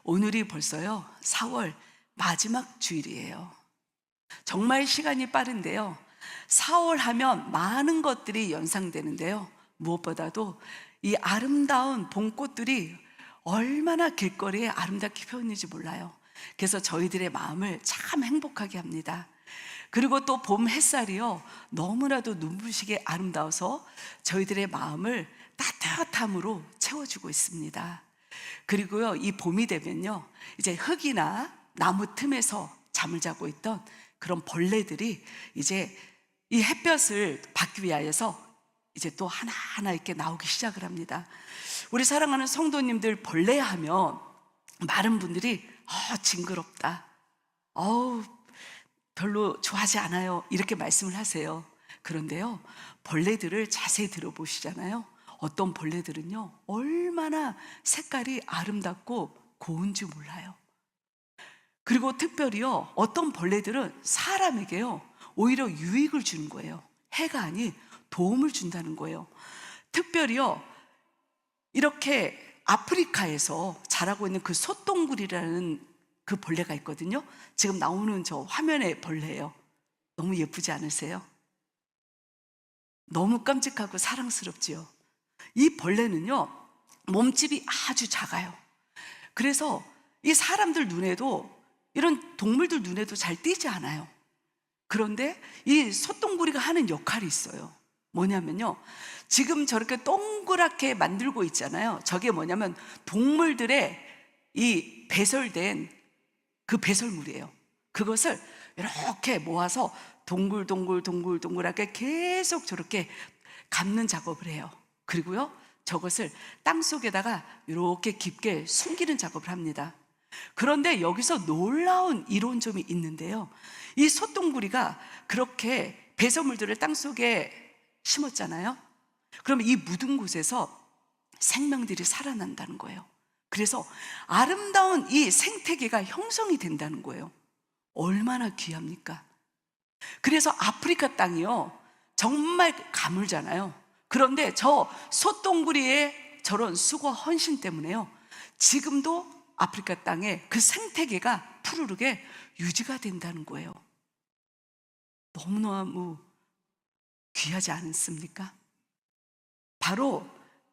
오늘이 벌써요 4월 마지막 주일이에요. 정말 시간이 빠른데요, 4월 하면 많은 것들이 연상되는데요, 무엇보다도 이 아름다운 봄꽃들이 얼마나 길거리에 아름답게 펴있는지 몰라요. 그래서 저희들의 마음을 참 행복하게 합니다. 그리고 또 봄 햇살이요 너무나도 눈부시게 아름다워서 저희들의 마음을 따뜻함으로 채워주고 있습니다. 그리고요, 이 봄이 되면요, 이제 흙이나 나무 틈에서 잠을 자고 있던 그런 벌레들이 이제 이 햇볕을 받기 위하여서 이제 또 하나하나 이렇게 나오기 시작을 합니다. 우리 사랑하는 성도님들, 벌레 하면 많은 분들이 징그럽다, 별로 좋아하지 않아요, 이렇게 말씀을 하세요. 그런데요, 벌레들을 자세히 들어보시잖아요, 어떤 벌레들은요 얼마나 색깔이 아름답고 고운지 몰라요. 그리고 특별히요, 어떤 벌레들은 사람에게요 오히려 유익을 주는 거예요. 해가 아닌 도움을 준다는 거예요. 특별히요, 이렇게 아프리카에서 자라고 있는 그 솥동굴이라는 그 벌레가 있거든요. 지금 나오는 저 화면의 벌레예요. 너무 예쁘지 않으세요? 너무 깜찍하고 사랑스럽지요. 이 벌레는요 몸집이 아주 작아요. 그래서 이 사람들 눈에도, 이런 동물들 눈에도 잘 띄지 않아요. 그런데 이 솥동구리가 하는 역할이 있어요. 뭐냐면요, 지금 저렇게 동그랗게 만들고 있잖아요. 저게 뭐냐면 동물들의 이 배설된 그 배설물이에요. 그것을 이렇게 모아서 동글동글하게 계속 저렇게 감는 작업을 해요. 그리고요, 저것을 땅 속에다가 이렇게 깊게 숨기는 작업을 합니다. 그런데 여기서 놀라운 이론점이 있는데요, 이 솥동구리가 그렇게 배설물들을 땅 속에 심었잖아요. 그러면 이 묻은 곳에서 생명들이 살아난다는 거예요. 그래서 아름다운 이 생태계가 형성이 된다는 거예요. 얼마나 귀합니까? 그래서 아프리카 땅이요 정말 가물잖아요. 그런데 저 솥동구리의 저런 수고 헌신 때문에요 지금도 아프리카 땅에 그 생태계가 푸르르게 유지가 된다는 거예요. 너무너무 귀하지 않습니까? 바로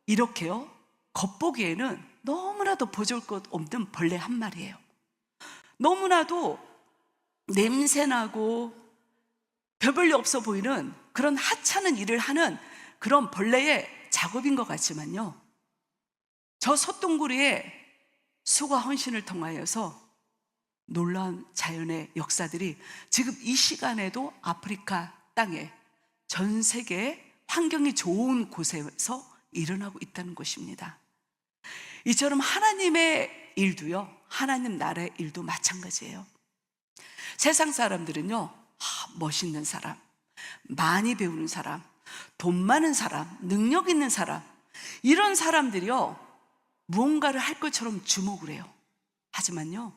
이렇게요, 겉보기에는 너무나도 보잘것 없는 벌레 한 마리예요. 너무나도 냄새나고 별볼일 없어 보이는 그런 하찮은 일을 하는 그런 벌레의 작업인 것 같지만요, 저 솥동구리의 수고 헌신을 통하여서 놀라운 자연의 역사들이 지금 이 시간에도 아프리카 땅에, 전 세계 환경이 좋은 곳에서 일어나고 있다는 것입니다. 이처럼 하나님의 일도요, 하나님 나라의 일도 마찬가지예요. 세상 사람들은요 멋있는 사람, 많이 배우는 사람, 돈 많은 사람, 능력 있는 사람, 이런 사람들이요 무언가를 할 것처럼 주목을 해요. 하지만요,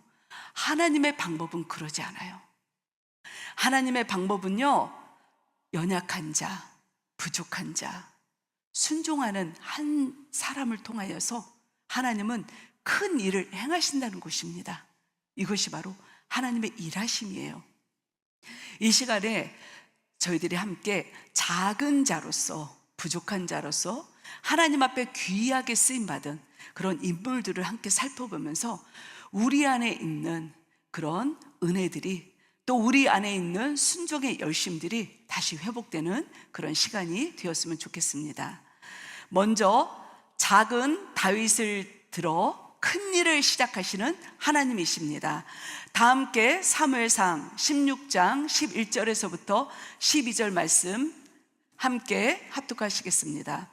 하나님의 방법은 그러지 않아요. 하나님의 방법은요, 연약한 자, 부족한 자, 순종하는 한 사람을 통하여서 하나님은 큰 일을 행하신다는 것입니다. 이것이 바로 하나님의 일하심이에요. 이 시간에 저희들이 함께 작은 자로서, 부족한 자로서 하나님 앞에 귀하게 쓰임받은 그런 인물들을 함께 살펴보면서 우리 안에 있는 그런 은혜들이, 또 우리 안에 있는 순종의 열심들이 다시 회복되는 그런 시간이 되었으면 좋겠습니다. 먼저 작은 다윗을 들어 큰 일을 시작하시는 하나님이십니다. 다 함께 사무엘상 16장 11절에서부터 12절 말씀 함께 합독하시겠습니다.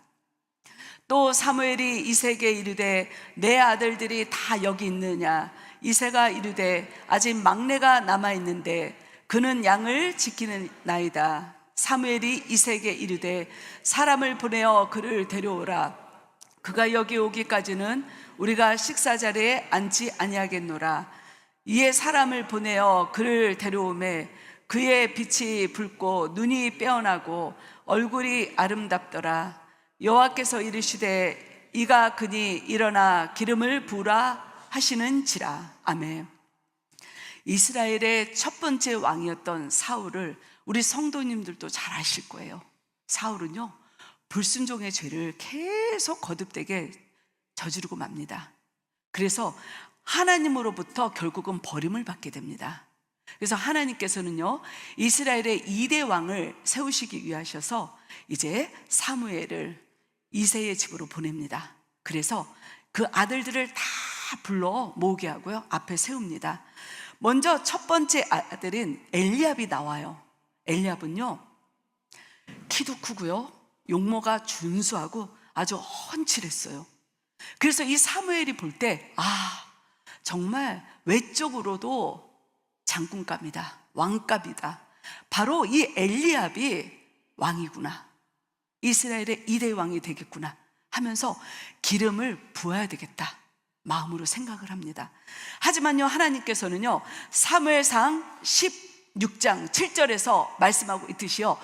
또 사무엘이 이새에게 이르되 내 아들들이 다 여기 있느냐? 이새가 이르되 아직 막내가 남아있는데 그는 양을 지키는 나이다. 사무엘이 이새에게 이르되 사람을 보내어 그를 데려오라. 그가 여기 오기까지는 우리가 식사 자리에 앉지 아니하겠노라. 이에 사람을 보내어 그를 데려오매 그의 빛이 붉고 눈이 빼어나고 얼굴이 아름답더라. 여호와께서 이르시되 이가 그니 일어나 기름을 부으라 하시는지라. 아멘. 이스라엘의 첫 번째 왕이었던 사울을 우리 성도님들도 잘 아실 거예요. 사울은요, 불순종의 죄를 계속 거듭되게 저지르고 맙니다. 그래서 하나님으로부터 결국은 버림을 받게 됩니다. 그래서 하나님께서는요, 이스라엘의 2대 왕을 세우시기 위하셔서 이제 사무엘을 이새의 집으로 보냅니다. 그래서 그 아들들을 다 불러 모으게 하고요, 앞에 세웁니다. 먼저 첫 번째 아들인 엘리압이 나와요. 엘리압은요, 키도 크고요, 용모가 준수하고 아주 훤칠했어요. 그래서 이 사무엘이 볼 때, 정말 외적으로도 장군감이다, 왕감이다, 바로 이 엘리압이 왕이구나, 이스라엘의 2대 왕이 되겠구나 하면서 기름을 부어야 되겠다 마음으로 생각을 합니다. 하지만요, 하나님께서는요, 사무엘상 16장 7절에서 말씀하고 있듯이요,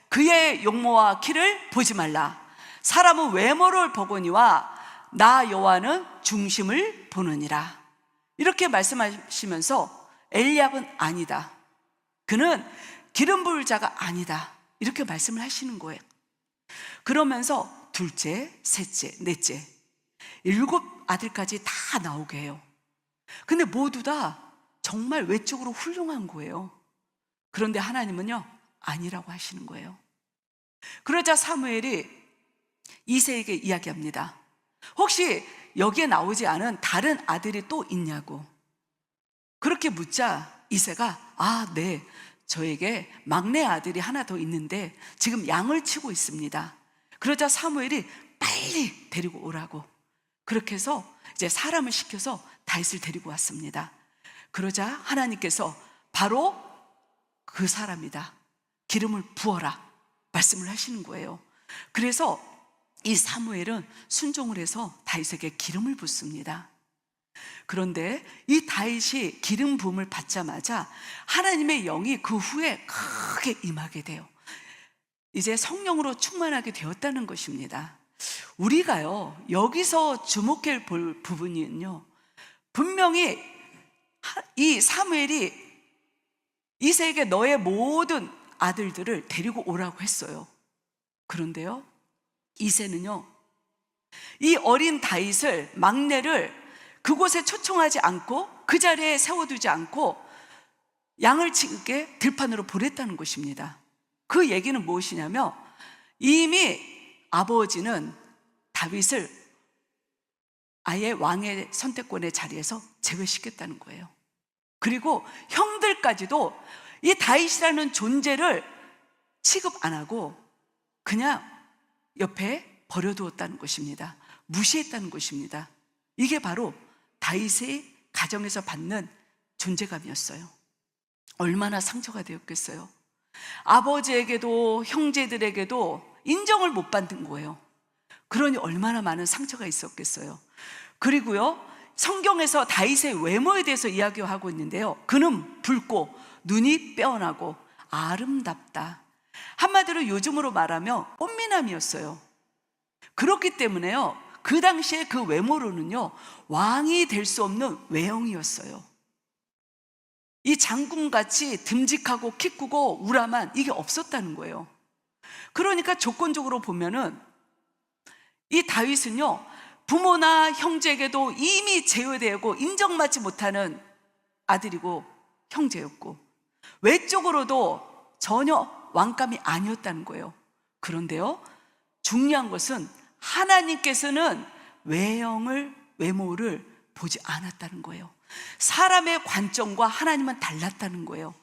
그의 용모와 키를 보지 말라. 사람은 외모를 보거니와 나 여호와는 중심을 보느니라. 이렇게 말씀하시면서 엘리압은 아니다, 그는 기름 부을 자가 아니다, 이렇게 말씀을 하시는 거예요. 그러면서 둘째, 셋째, 넷째, 7 아들까지 다 나오게 해요. 근데 모두 다 정말 외적으로 훌륭한 거예요. 그런데 하나님은요, 아니라고 하시는 거예요. 그러자 사무엘이 이새에게 이야기합니다. 혹시 여기에 나오지 않은 다른 아들이 또 있냐고. 그렇게 묻자 이새가 네, 저에게 막내 아들이 하나 더 있는데 지금 양을 치고 있습니다. 그러자 사무엘이 빨리 데리고 오라고, 그렇게 해서 이제 사람을 시켜서 다윗을 데리고 왔습니다. 그러자 하나님께서 바로 그 사람이다, 기름을 부어라 말씀을 하시는 거예요. 그래서 이 사무엘은 순종을 해서 다윗에게 기름을 붓습니다. 그런데 이 다윗이 기름 부음을 받자마자 하나님의 영이 그 후에 크게 임하게 돼요. 이제 성령으로 충만하게 되었다는 것입니다. 우리가요, 여기서 주목해 볼 부분은요, 분명히 이 사무엘이 이새에게 너의 모든 아들들을 데리고 오라고 했어요. 그런데요, 이새는요, 이 어린 다윗을, 막내를 그곳에 초청하지 않고 그 자리에 세워두지 않고 양을 치게 들판으로 보냈다는 것입니다. 그 얘기는 무엇이냐면, 이미 아버지는 다윗을 아예 왕의 선택권의 자리에서 제외시켰다는 거예요. 그리고 형들까지도 이 다윗이라는 존재를 취급 안 하고 그냥 옆에 버려두었다는 것입니다. 무시했다는 것입니다. 이게 바로 다윗의 가정에서 받는 존재감이었어요. 얼마나 상처가 되었겠어요. 아버지에게도 형제들에게도 인정을 못 받는 거예요. 그러니 얼마나 많은 상처가 있었겠어요. 그리고요, 성경에서 다윗의 외모에 대해서 이야기하고 있는데요, 그는 붉고 눈이 빼어나고 아름답다. 한마디로 요즘으로 말하면 꽃미남이었어요. 그렇기 때문에요, 그 당시에 그 외모로는요, 왕이 될 수 없는 외형이었어요. 이 장군같이 듬직하고 키 크고 우람한 이게 없었다는 거예요. 그러니까 조건적으로 보면은 이 다윗은요, 부모나 형제에게도 이미 제외되고 인정받지 못하는 아들이고 형제였고, 외적으로도 전혀 왕감이 아니었다는 거예요. 그런데요, 중요한 것은 하나님께서는 외모를 보지 않았다는 거예요. 사람의 관점과 하나님은 달랐다는 거예요.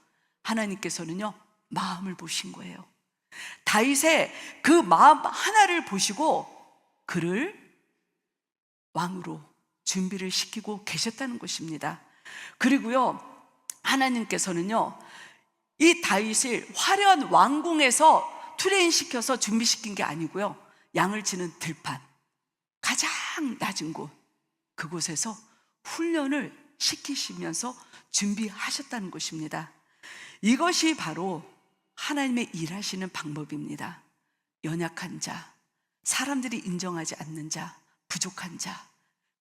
하나님께서는요, 마음을 보신 거예요. 다윗의 그 마음 하나를 보시고 그를 왕으로 준비를 시키고 계셨다는 것입니다. 그리고요, 하나님께서는요, 이 다윗을 화려한 왕궁에서 트레인시켜서 준비시킨 게 아니고요, 양을 치는 들판, 가장 낮은 곳, 그곳에서 훈련을 시키시면서 준비하셨다는 것입니다. 이것이 바로 하나님의 일하시는 방법입니다. 연약한 자, 사람들이 인정하지 않는 자, 부족한 자,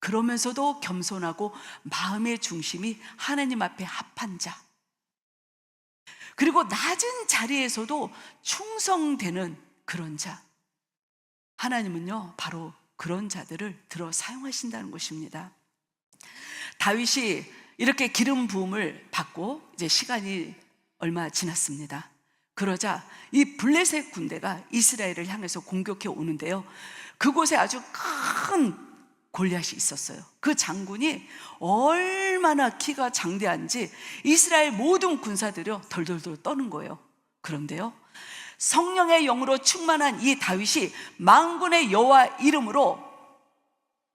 그러면서도 겸손하고 마음의 중심이 하나님 앞에 합한 자, 그리고 낮은 자리에서도 충성되는 그런 자, 하나님은요 바로 그런 자들을 들어 사용하신다는 것입니다. 다윗이 이렇게 기름 부음을 받고 이제 시간이 얼마 지났습니다. 그러자 이 블레셋 군대가 이스라엘을 향해서 공격해 오는데요, 그곳에 아주 큰 골리앗이 있었어요. 그 장군이 얼마나 키가 장대한지 이스라엘 모든 군사들이 덜덜덜 떠는 거예요. 그런데요, 성령의 영으로 충만한 이 다윗이 만군의 여호와 이름으로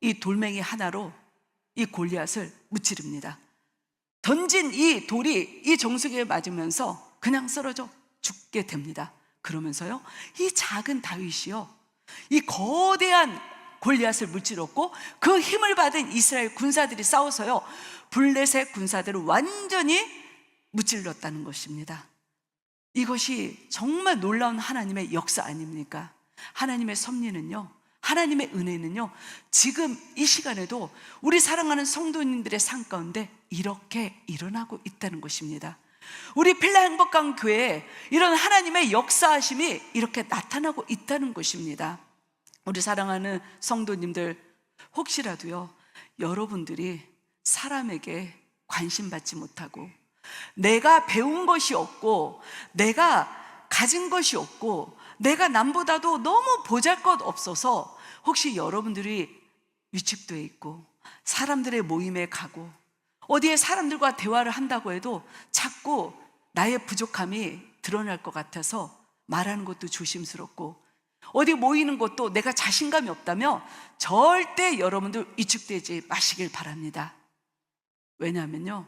이 돌멩이 하나로 이 골리앗을 무찌릅니다. 던진 이 돌이 이 정수기에 맞으면서 그냥 쓰러져 죽게 됩니다. 그러면서요, 이 작은 다윗이요, 이 거대한 골리앗을 무찌렀고 그 힘을 받은 이스라엘 군사들이 싸워서요, 블레셋 군사들을 완전히 무찔렀다는 것입니다. 이것이 정말 놀라운 하나님의 역사 아닙니까? 하나님의 섭리는요, 하나님의 은혜는요, 지금 이 시간에도 우리 사랑하는 성도님들의 삶 가운데 이렇게 일어나고 있다는 것입니다. 우리 필라 행복한 교회에 이런 하나님의 역사하심이 이렇게 나타나고 있다는 것입니다. 우리 사랑하는 성도님들, 혹시라도요 여러분들이 사람에게 관심 받지 못하고 내가 배운 것이 없고 내가 가진 것이 없고 내가 남보다도 너무 보잘것 없어서 혹시 여러분들이 위축되어 있고 사람들의 모임에 가고 어디에 사람들과 대화를 한다고 해도 자꾸 나의 부족함이 드러날 것 같아서 말하는 것도 조심스럽고 어디 모이는 것도 내가 자신감이 없다며 절대 여러분들 위축되지 마시길 바랍니다. 왜냐하면요,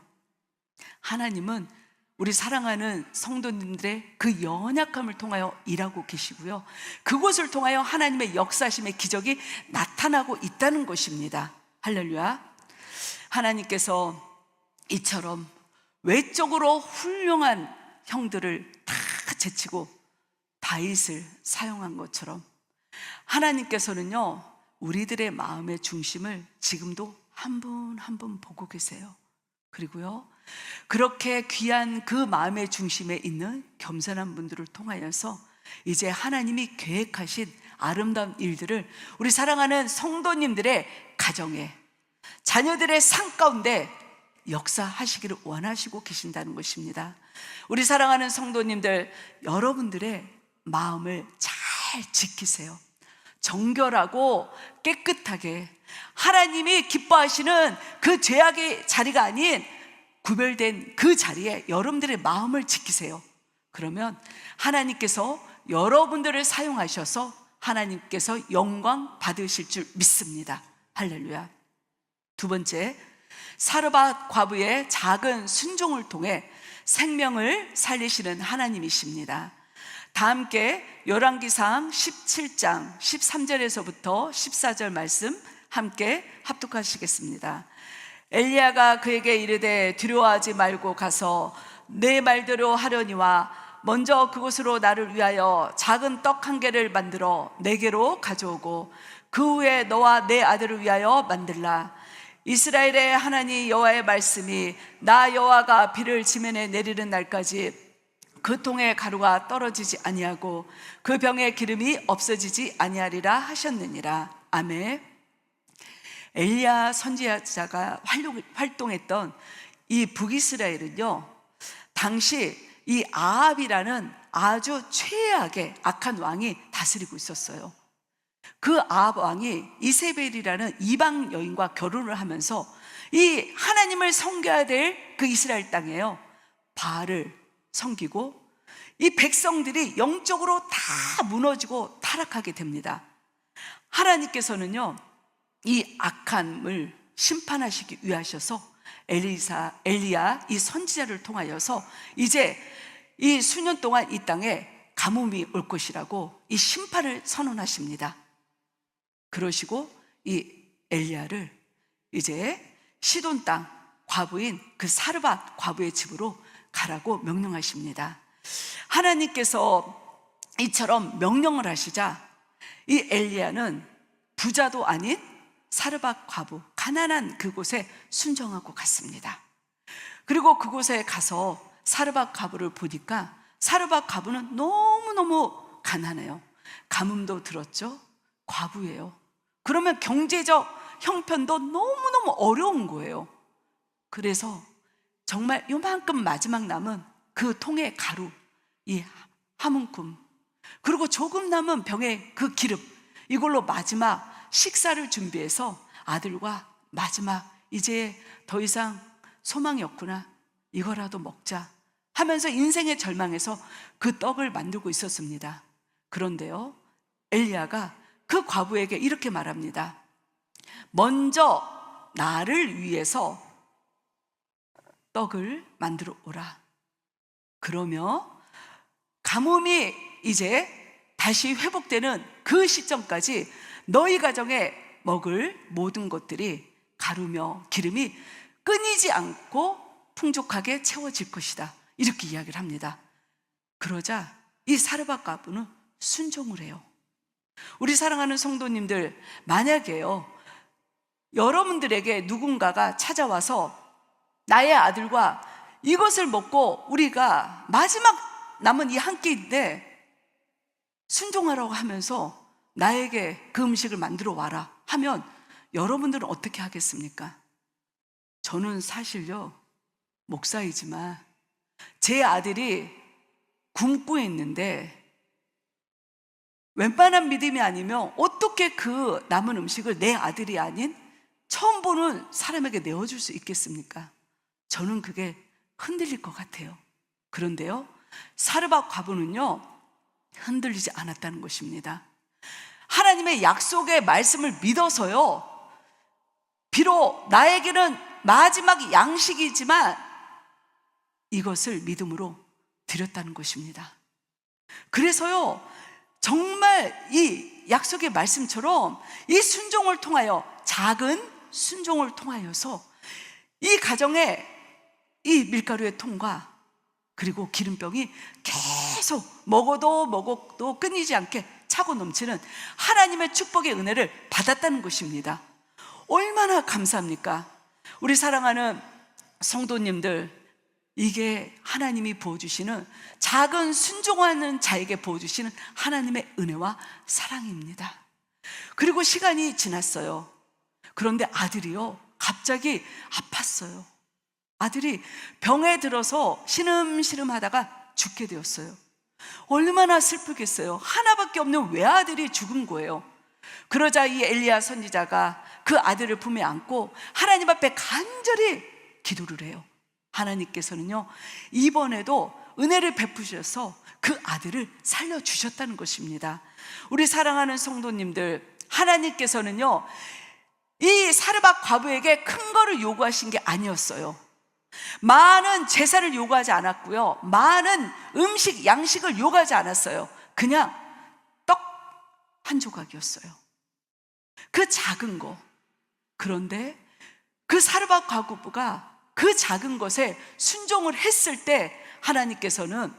하나님은 우리 사랑하는 성도님들의 그 연약함을 통하여 일하고 계시고요, 그곳을 통하여 하나님의 역사심의 기적이 나타나고 있다는 것입니다. 할렐루야. 하나님께서 이처럼 외적으로 훌륭한 형들을 다 제치고 다윗을 사용한 것처럼 하나님께서는요 우리들의 마음의 중심을 지금도 한 분 한 분 보고 계세요. 그리고요, 그렇게 귀한 그 마음의 중심에 있는 겸손한 분들을 통하여서 이제 하나님이 계획하신 아름다운 일들을 우리 사랑하는 성도님들의 가정에, 자녀들의 삶 가운데 역사하시기를 원하시고 계신다는 것입니다. 우리 사랑하는 성도님들, 여러분들의 마음을 잘 지키세요. 정결하고 깨끗하게 하나님이 기뻐하시는 그 죄악의 자리가 아닌 구별된 그 자리에 여러분들의 마음을 지키세요. 그러면 하나님께서 여러분들을 사용하셔서 하나님께서 영광 받으실 줄 믿습니다. 할렐루야. 두 번째, 사르밧 과부의 작은 순종을 통해 생명을 살리시는 하나님이십니다. 다 함께 열왕기상 17장 13절에서부터 14절 말씀 함께 합독하시겠습니다. 엘리야가 그에게 이르되 두려워하지 말고 가서 내 말대로 하려니와 먼저 그곳으로 나를 위하여 작은 떡 한 개를 만들어 내게로 가져오고 그 후에 너와 내 아들을 위하여 만들라. 이스라엘의 하나님 여호와의 말씀이 나 여호와가 비를 지면에 내리는 날까지 그 통에 가루가 떨어지지 아니하고 그 병에 기름이 없어지지 아니하리라 하셨느니라. 아멘. 엘리야 선지자가 활동했던 이 북이스라엘은요, 당시 이 아합이라는 아주 최악의 악한 왕이 다스리고 있었어요. 그 아합 왕이 이세벨이라는 이방 여인과 결혼을 하면서 이 하나님을 섬겨야 될 그 이스라엘 땅에요, 바알을 섬기고 이 백성들이 영적으로 다 무너지고 타락하게 됩니다. 하나님께서는요 이 악함을 심판하시기 위하셔서 엘리야 이 선지자를 통하여서 이제 이 수년 동안 이 땅에 가뭄이 올 것이라고 이 심판을 선언하십니다. 그러시고 이 엘리야를 이제 시돈 땅 과부인 그 사르밧 과부의 집으로 가라고 명령하십니다. 하나님께서 이처럼 명령을 하시자 이 엘리야는 부자도 아닌 사르밧 과부, 가난한 그곳에 순종하고 갔습니다. 그리고 그곳에 가서 사르밧 과부를 보니까 사르밧 과부는 너무너무 가난해요. 가뭄도 들었죠. 과부예요. 그러면 경제적 형편도 너무너무 어려운 거예요. 그래서 정말 요만큼 마지막 남은 그 통의 가루, 이 한 움큼, 그리고 조금 남은 병의 그 기름, 이걸로 마지막 식사를 준비해서 아들과 마지막 이제 더 이상 소망이 없구나, 이거라도 먹자 하면서 인생의 절망에서 그 떡을 만들고 있었습니다. 그런데요, 엘리야가 그 과부에게 이렇게 말합니다. 먼저 나를 위해서 떡을 만들어 오라. 그러며 가뭄이 이제 다시 회복되는 그 시점까지 너희 가정에 먹을 모든 것들이 가루며 기름이 끊이지 않고 풍족하게 채워질 것이다, 이렇게 이야기를 합니다. 그러자 이 사르밧 과부는 순종을 해요. 우리 사랑하는 성도님들, 만약에요, 여러분들에게 누군가가 찾아와서 나의 아들과 이것을 먹고 우리가 마지막 남은 이 한 끼인데 순종하라고 하면서 나에게 그 음식을 만들어 와라 하면 여러분들은 어떻게 하겠습니까? 저는 사실요, 목사이지만 제 아들이 굶고 있는데 웬만한 믿음이 아니면 어떻게 그 남은 음식을 내 아들이 아닌 처음 보는 사람에게 내어줄 수 있겠습니까? 저는 그게 흔들릴 것 같아요. 그런데요, 사르밧 과부는요, 흔들리지 않았다는 것입니다. 하나님의 약속의 말씀을 믿어서요, 비록 나에게는 마지막 양식이지만 이것을 믿음으로 드렸다는 것입니다. 그래서요, 정말 이 약속의 말씀처럼 이 순종을 통하여, 작은 순종을 통하여서 이 가정에 이 밀가루의 통과 그리고 기름병이 계속 먹어도 끊이지 않게 차고 넘치는 하나님의 축복의 은혜를 받았다는 것입니다. 얼마나 감사합니까? 우리 사랑하는 성도님들, 이게 하나님이 부어주시는, 작은 순종하는 자에게 부어주시는 하나님의 은혜와 사랑입니다. 그리고 시간이 지났어요. 그런데 아들이요, 갑자기 아팠어요. 아들이 병에 들어서 시름시름 하다가 죽게 되었어요. 얼마나 슬프겠어요. 하나밖에 없는 외아들이 죽은 거예요. 그러자 이 엘리야 선지자가 그 아들을 품에 안고 하나님 앞에 간절히 기도를 해요. 하나님께서는요, 이번에도 은혜를 베푸셔서 그 아들을 살려주셨다는 것입니다. 우리 사랑하는 성도님들, 하나님께서는요, 이 사르밧 과부에게 큰 거를 요구하신 게 아니었어요. 많은 제사를 요구하지 않았고요, 많은 음식, 양식을 요구하지 않았어요. 그냥 떡 한 조각이었어요. 그 작은 거. 그런데 그 사르밧 과부가 그 작은 것에 순종을 했을 때 하나님께서는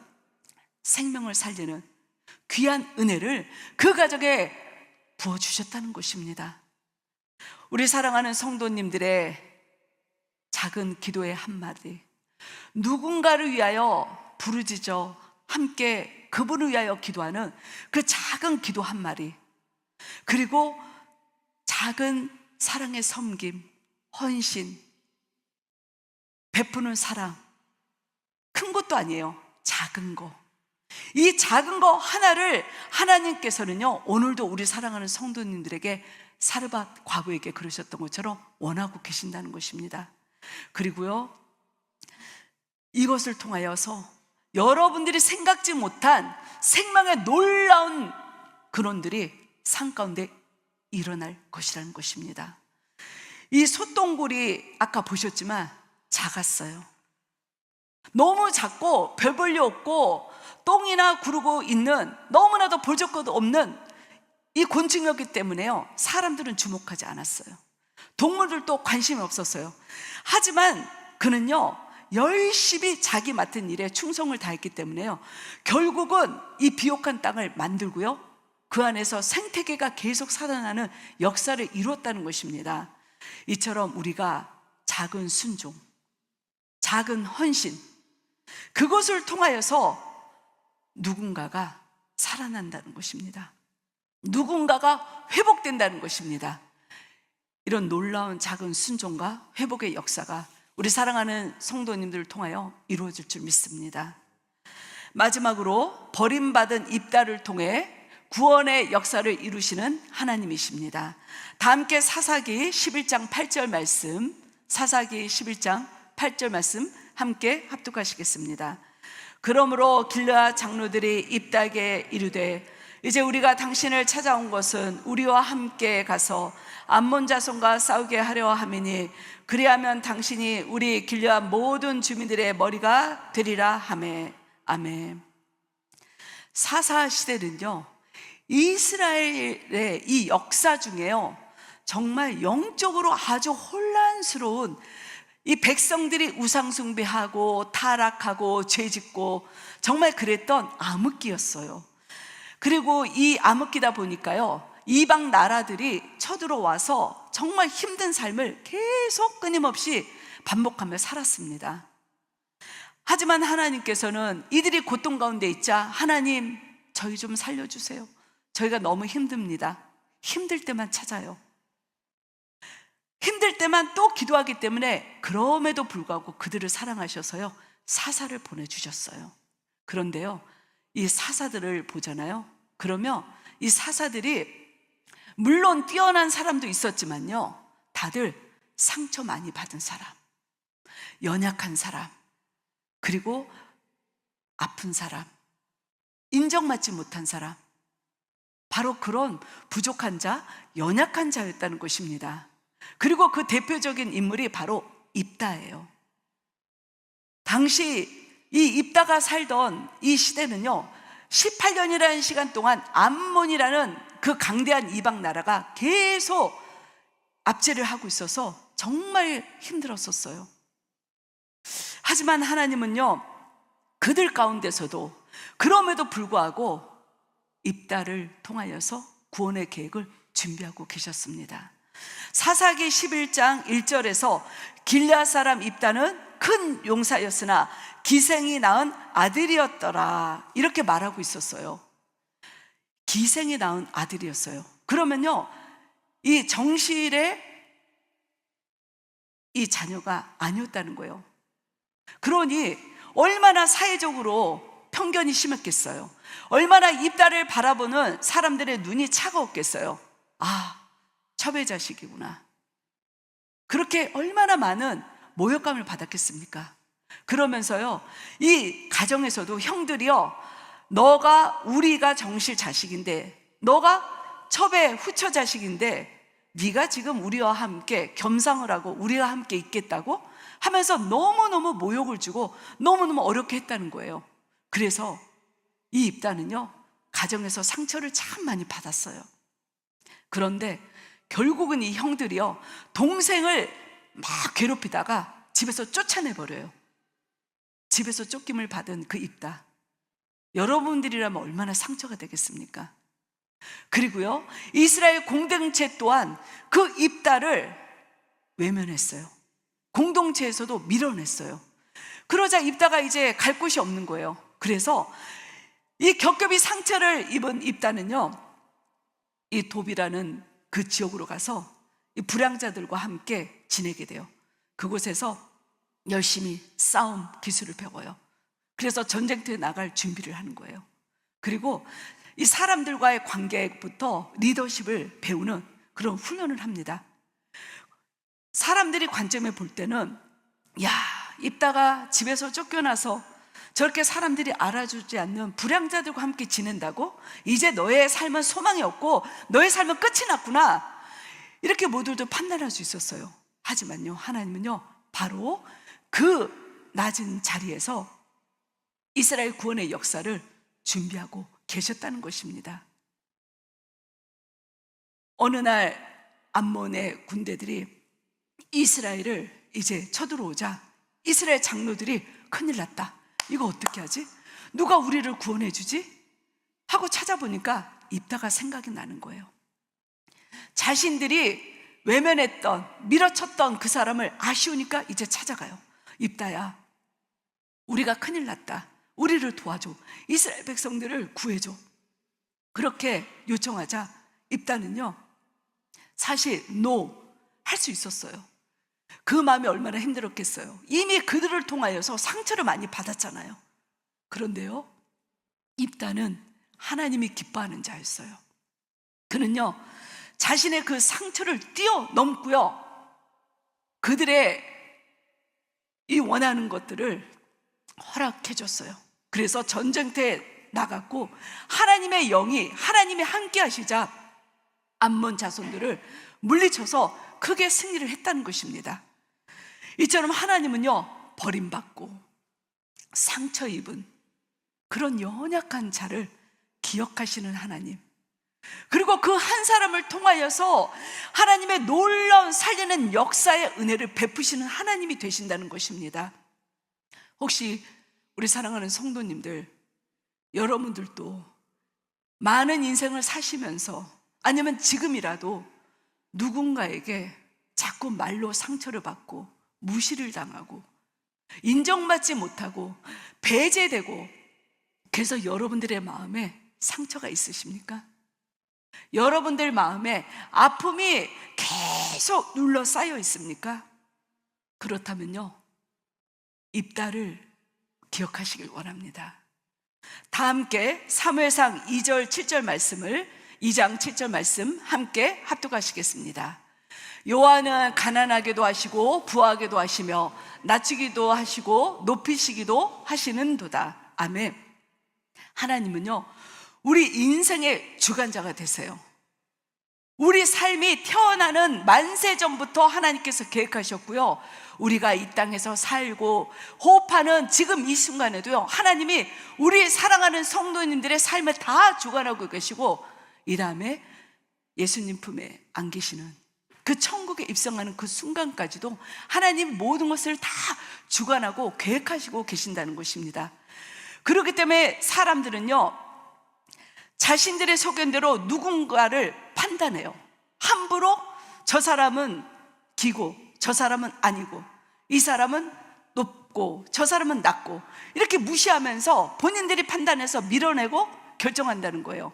생명을 살리는 귀한 은혜를 그 가정에 부어주셨다는 것입니다. 우리 사랑하는 성도님들의 작은 기도의 한마디, 누군가를 위하여 부르짖어 함께 그분을 위하여 기도하는 그 작은 기도 한 마디, 그리고 작은 사랑의 섬김, 헌신, 베푸는 사랑, 큰 것도 아니에요. 작은 거. 이 작은 거 하나를 하나님께서는요, 오늘도 우리 사랑하는 성도님들에게 사르밧 과부에게 그러셨던 것처럼 원하고 계신다는 것입니다. 그리고요, 이것을 통하여서 여러분들이 생각지 못한 생명의 놀라운 근원들이 산 가운데 일어날 것이라는 것입니다. 이 솥동굴이 아까 보셨지만 작았어요. 너무 작고 별 볼 일 없고 똥이나 구르고 있는, 너무나도 볼 적도 없는 이 곤충이었기 때문에요, 사람들은 주목하지 않았어요. 동물들도 관심이 없었어요. 하지만 그는요, 열심히 자기 맡은 일에 충성을 다했기 때문에요, 결국은 이 비옥한 땅을 만들고요, 그 안에서 생태계가 계속 살아나는 역사를 이루었다는 것입니다. 이처럼 우리가 작은 순종, 작은 헌신, 그것을 통하여서 누군가가 살아난다는 것입니다. 누군가가 회복된다는 것입니다. 이런 놀라운 작은 순종과 회복의 역사가 우리 사랑하는 성도님들을 통하여 이루어질 줄 믿습니다. 마지막으로 버림받은 입다를 통해 구원의 역사를 이루시는 하나님이십니다. 다 함께 사사기 11장 8절 말씀, 사사기 11장 8절 말씀 함께 합독하시겠습니다. 그러므로 길르앗 장로들이 입다에게 이르되 이제 우리가 당신을 찾아온 것은 우리와 함께 가서 암몬 자손과 싸우게 하려 함이니 그리하면 당신이 우리 길르앗 모든 주민들의 머리가 되리라 하매. 아멘. 사사 시대는요, 이스라엘의 이 역사 중에요, 정말 영적으로 아주 혼란스러운, 이 백성들이 우상숭배하고 타락하고 죄짓고 정말 그랬던 암흑기였어요. 그리고 이 암흑기다 보니까요, 이방 나라들이 쳐들어와서 정말 힘든 삶을 계속 끊임없이 반복하며 살았습니다. 하지만 하나님께서는 이들이 고통 가운데 있자, 하나님 저희 좀 살려주세요. 저희가 너무 힘듭니다. 힘들 때만 찾아요. 힘들 때만 또 기도하기 때문에 그럼에도 불구하고 그들을 사랑하셔서요, 사사를 보내주셨어요. 그런데요, 이 사사들을 보잖아요. 그러면 이 사사들이 물론 뛰어난 사람도 있었지만요, 다들 상처 많이 받은 사람, 연약한 사람, 그리고 아픈 사람, 인정받지 못한 사람, 바로 그런 부족한 자, 연약한 자였다는 것입니다. 그리고 그 대표적인 인물이 바로 입다예요. 당시 이 입다가 살던 이 시대는요, 18년이라는 시간 동안 암몬이라는 그 강대한 이방 나라가 계속 압제를 하고 있어서 정말 힘들었었어요. 하지만 하나님은요, 그들 가운데서도 그럼에도 불구하고 입다를 통하여서 구원의 계획을 준비하고 계셨습니다. 사사기 11장 1절에서 길르앗 사람 입다는 큰 용사였으나 기생이 낳은 아들이었더라, 이렇게 말하고 있었어요. 기생이 낳은 아들이었어요. 그러면요, 이 정실의 이 자녀가 아니었다는 거예요. 그러니 얼마나 사회적으로 편견이 심했겠어요. 얼마나 입다를 바라보는 사람들의 눈이 차가웠겠어요. 아, 첩의 자식이구나. 그렇게 얼마나 많은 모욕감을 받았겠습니까? 그러면서요, 이 가정에서도 형들이요, 너가 우리가 정실 자식인데, 너가 첩의 후처 자식인데 네가 지금 우리와 함께 겸상을 하고 우리와 함께 있겠다고 하면서 너무너무 모욕을 주고 너무너무 어렵게 했다는 거예요. 그래서 이 입다는요, 가정에서 상처를 참 많이 받았어요. 그런데 결국은 이 형들이요, 동생을 막 괴롭히다가 집에서 쫓아내버려요. 집에서 쫓김을 받은 그 입다, 여러분들이라면 얼마나 상처가 되겠습니까? 그리고요, 이스라엘 공동체 또한 그 입다를 외면했어요. 공동체에서도 밀어냈어요. 그러자 입다가 이제 갈 곳이 없는 거예요. 그래서 이 겹겹이 상처를 입은 입다는요, 이 도비라는 그 지역으로 가서 이 불량자들과 함께 지내게 돼요. 그곳에서 열심히 싸움 기술을 배워요. 그래서 전쟁터에 나갈 준비를 하는 거예요. 그리고 이 사람들과의 관계부터 리더십을 배우는 그런 훈련을 합니다. 사람들이 관점에 볼 때는, 야, 입다가 집에서 쫓겨나서 저렇게 사람들이 알아주지 않는 불량자들과 함께 지낸다고? 이제 너의 삶은 소망이 없고 너의 삶은 끝이 났구나, 이렇게 모두들 판단할 수 있었어요. 하지만요, 하나님은요, 바로 그 낮은 자리에서 이스라엘 구원의 역사를 준비하고 계셨다는 것입니다. 어느 날 암몬의 군대들이 이스라엘을 이제 쳐들어오자 이스라엘 장로들이 큰일 났다, 이거 어떻게 하지? 누가 우리를 구원해 주지? 하고 찾아보니까 입다가 생각이 나는 거예요. 자신들이 외면했던, 밀어쳤던 그 사람을 아쉬우니까 이제 찾아가요. 입다야, 우리가 큰일 났다. 우리를 도와줘. 이스라엘 백성들을 구해줘. 그렇게 요청하자 입다는요, 사실 할 수 있었어요. 그 마음이 얼마나 힘들었겠어요. 이미 그들을 통하여서 상처를 많이 받았잖아요. 그런데요, 입다는 하나님이 기뻐하는 자였어요. 그는요, 자신의 그 상처를 뛰어넘고요, 그들의 이 원하는 것들을 허락해 줬어요. 그래서 전쟁터에 나갔고, 하나님의 영이, 하나님이 함께 하시자 암몬 자손들을 물리쳐서 크게 승리를 했다는 것입니다. 이처럼 하나님은요, 버림받고 상처 입은 그런 연약한 자를 기억하시는 하나님, 그리고 그 한 사람을 통하여서 하나님의 놀라운 살리는 역사의 은혜를 베푸시는 하나님이 되신다는 것입니다. 혹시 우리 사랑하는 성도님들, 여러분들도 많은 인생을 사시면서, 아니면 지금이라도 누군가에게 자꾸 말로 상처를 받고 무시를 당하고 인정받지 못하고 배제되고, 그래서 여러분들의 마음에 상처가 있으십니까? 여러분들 마음에 아픔이 계속 눌러 쌓여 있습니까? 그렇다면요, 입다를 기억하시길 원합니다. 다 함께 사무엘상 2장 7절 말씀 함께 합독하시겠습니다. 여호와는 가난하게도 하시고 부하게도 하시며 낮추기도 하시고 높이시기도 하시는도다. 아멘. 하나님은요, 우리 인생의 주관자가 되세요. 우리 삶이 태어나는 만세 전부터 하나님께서 계획하셨고요, 우리가 이 땅에서 살고 호흡하는 지금 이 순간에도요, 하나님이 우리 사랑하는 성도님들의 삶을 다 주관하고 계시고, 이 다음에 예수님 품에 안기시는 그 천국에 입성하는 그 순간까지도 하나님 모든 것을 다 주관하고 계획하시고 계신다는 것입니다. 그렇기 때문에 사람들은요, 자신들의 소견대로 누군가를 판단해요. 함부로 저 사람은 기고 저 사람은 아니고, 이 사람은 높고 저 사람은 낮고, 이렇게 무시하면서 본인들이 판단해서 밀어내고 결정한다는 거예요.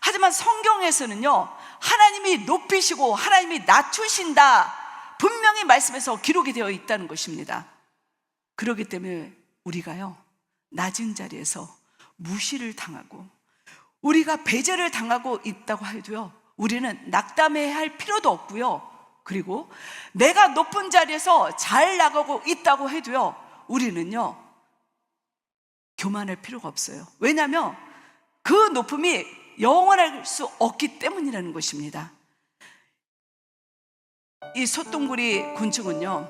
하지만 성경에서는요, 하나님이 높이시고 하나님이 낮추신다, 분명히 말씀에서 기록이 되어 있다는 것입니다. 그렇기 때문에 우리가요, 낮은 자리에서 무시를 당하고 우리가 배제를 당하고 있다고 해도요, 우리는 낙담해야 할 필요도 없고요, 그리고 내가 높은 자리에서 잘 나가고 있다고 해도요, 우리는요 교만할 필요가 없어요. 왜냐하면 그 높음이 영원할 수 없기 때문이라는 것입니다. 이 소똥구리 곤충은요,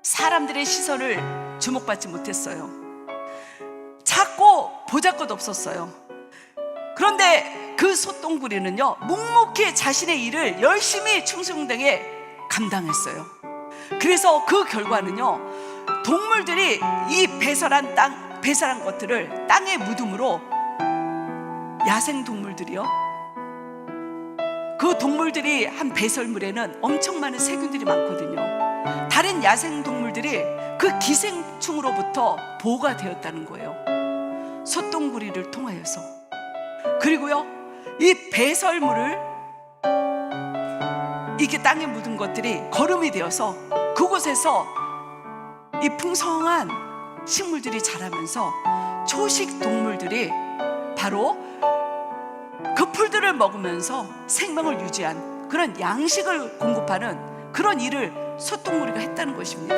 사람들의 시선을 주목받지 못했어요. 작고 보잘것 없었어요. 그런데 그 소똥구리는요, 묵묵히 자신의 일을 열심히 충성되게 감당했어요. 그래서 그 결과는요, 동물들이 이 배설한 것들을 땅에 묻음으로, 야생 동물들이요, 그 동물들이 한 배설물에는 엄청 많은 세균들이 많거든요. 다른 야생 동물들이 그 기생충으로부터 보호가 되었다는 거예요, 소똥구리를 통하여서. 그리고요, 이 배설물을, 이게 땅에 묻은 것들이 거름이 되어서 그곳에서 이 풍성한 식물들이 자라면서 초식 동물들이 바로 그 풀들을 먹으면서 생명을 유지한 그런 양식을 공급하는 그런 일을 소똥구리가 했다는 것입니다.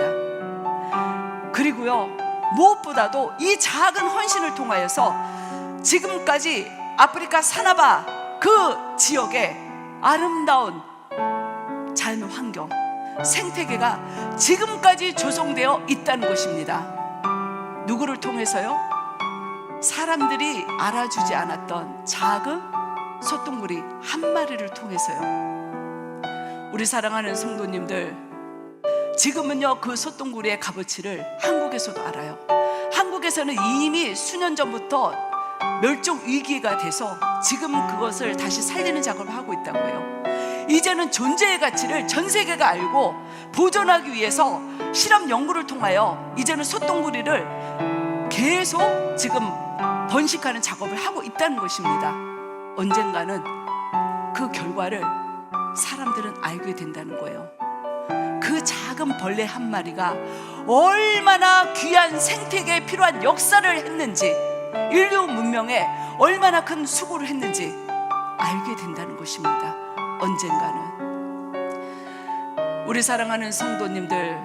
그리고요, 무엇보다도 이 작은 헌신을 통하여서 지금까지 아프리카 사나바 그 지역에 아름다운 자연 환경, 생태계가 지금까지 조성되어 있다는 것입니다. 누구를 통해서요? 사람들이 알아주지 않았던 작은 소똥구리 한 마리를 통해서요. 우리 사랑하는 성도님들, 지금은요, 그 소똥구리의 값어치를 한국에서도 알아요. 한국에서는 이미 수년 전부터 멸종 위기가 돼서 지금 그것을 다시 살리는 작업을 하고 있다고 해요. 이제는 존재의 가치를 전 세계가 알고 보존하기 위해서 실험 연구를 통하여 이제는 솥동구리를 계속 지금 번식하는 작업을 하고 있다는 것입니다. 언젠가는 그 결과를 사람들은 알게 된다는 거예요. 그 작은 벌레 한 마리가 얼마나 귀한 생태계에 필요한 역사를 했는지, 인류 문명에 얼마나 큰 수고를 했는지 알게 된다는 것입니다. 언젠가는. 우리 사랑하는 성도님들,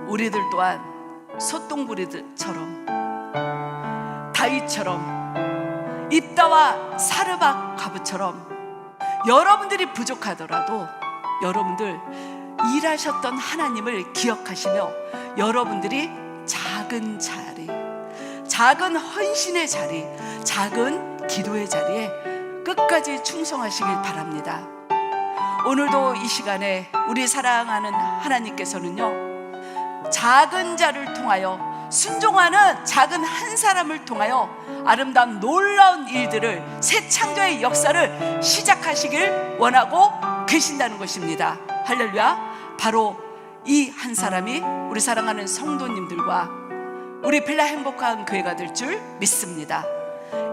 우리들 또한 솥동구리들처럼, 다윗처럼, 입다와 사르밧 가부처럼 여러분들이 부족하더라도 여러분들 일하셨던 하나님을 기억하시며 여러분들이 작은 자리, 작은 헌신의 자리, 작은 기도의 자리에 끝까지 충성하시길 바랍니다. 오늘도 이 시간에 우리 사랑하는 하나님께서는요, 작은 자를 통하여, 순종하는 작은 한 사람을 통하여 아름다운 놀라운 일들을, 새 창조의 역사를 시작하시길 원하고 계신다는 것입니다. 할렐루야. 바로 이 한 사람이 우리 사랑하는 성도님들과 우리 빌라 행복한 교회가 될 줄 믿습니다.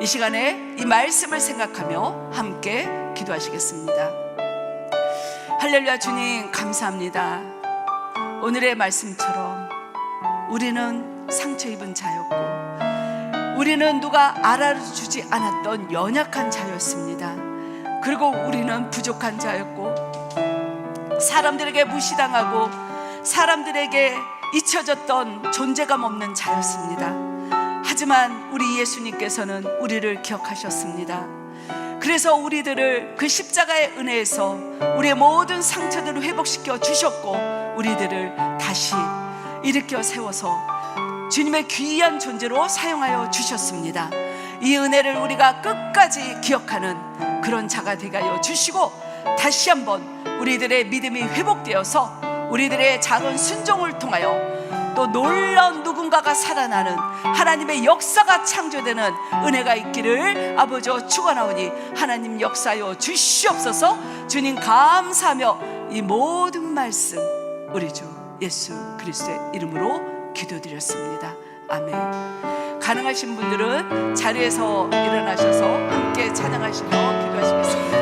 이 시간에 이 말씀을 생각하며 함께 기도하시겠습니다. 할렐루야. 주님 감사합니다. 오늘의 말씀처럼 우리는 상처 입은 자였고, 우리는 누가 알아주지 않았던 연약한 자였습니다. 그리고 우리는 부족한 자였고, 사람들에게 무시당하고 사람들에게 잊혀졌던 존재감 없는 자였습니다. 하지만 우리 예수님께서는 우리를 기억하셨습니다. 그래서 우리들을 그 십자가의 은혜에서 우리의 모든 상처들을 회복시켜 주셨고, 우리들을 다시 일으켜 세워서 주님의 귀한 존재로 사용하여 주셨습니다. 이 은혜를 우리가 끝까지 기억하는 그런 자가 되게 하여 주시고, 다시 한번 우리들의 믿음이 회복되어서 우리들의 작은 순종을 통하여 또 놀라운 누군가가 살아나는 하나님의 역사가 창조되는 은혜가 있기를 아버지여 축원하오니 하나님 역사여 주시옵소서. 주님 감사하며 이 모든 말씀 우리 주 예수 그리스도의 이름으로 기도드렸습니다. 아멘. 가능하신 분들은 자리에서 일어나셔서 함께 찬양하시며 기도하시겠습니다.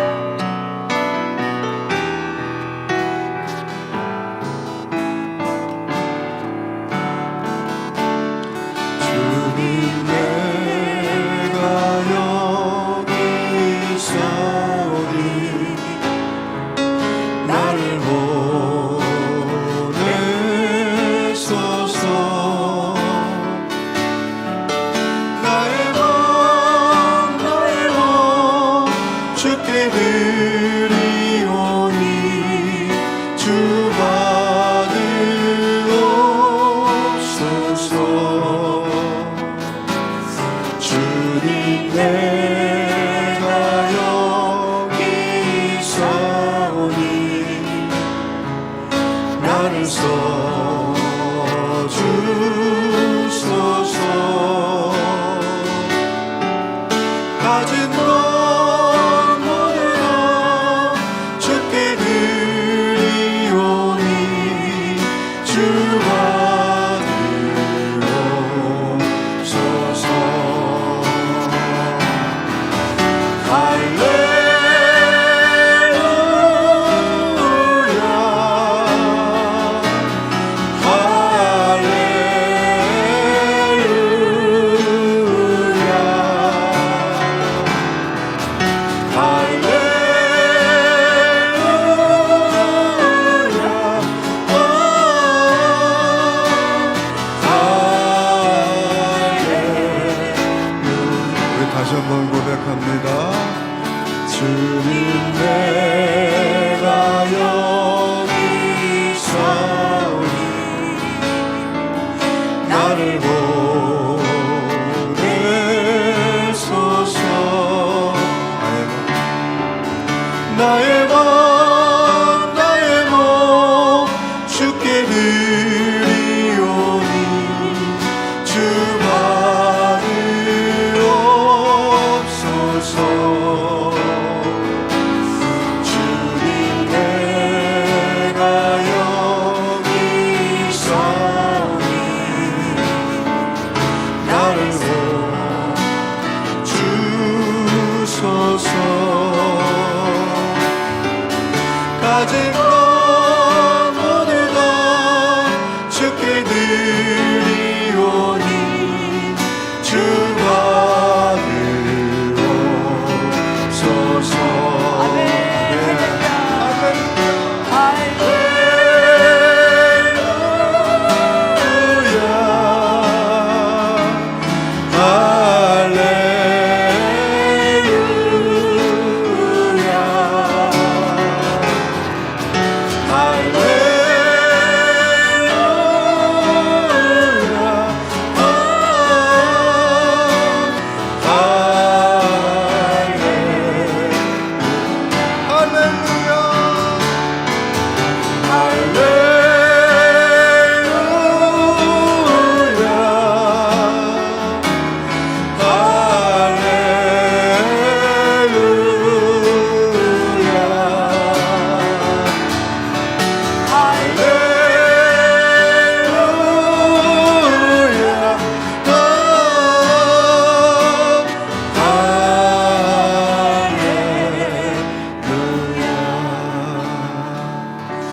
나를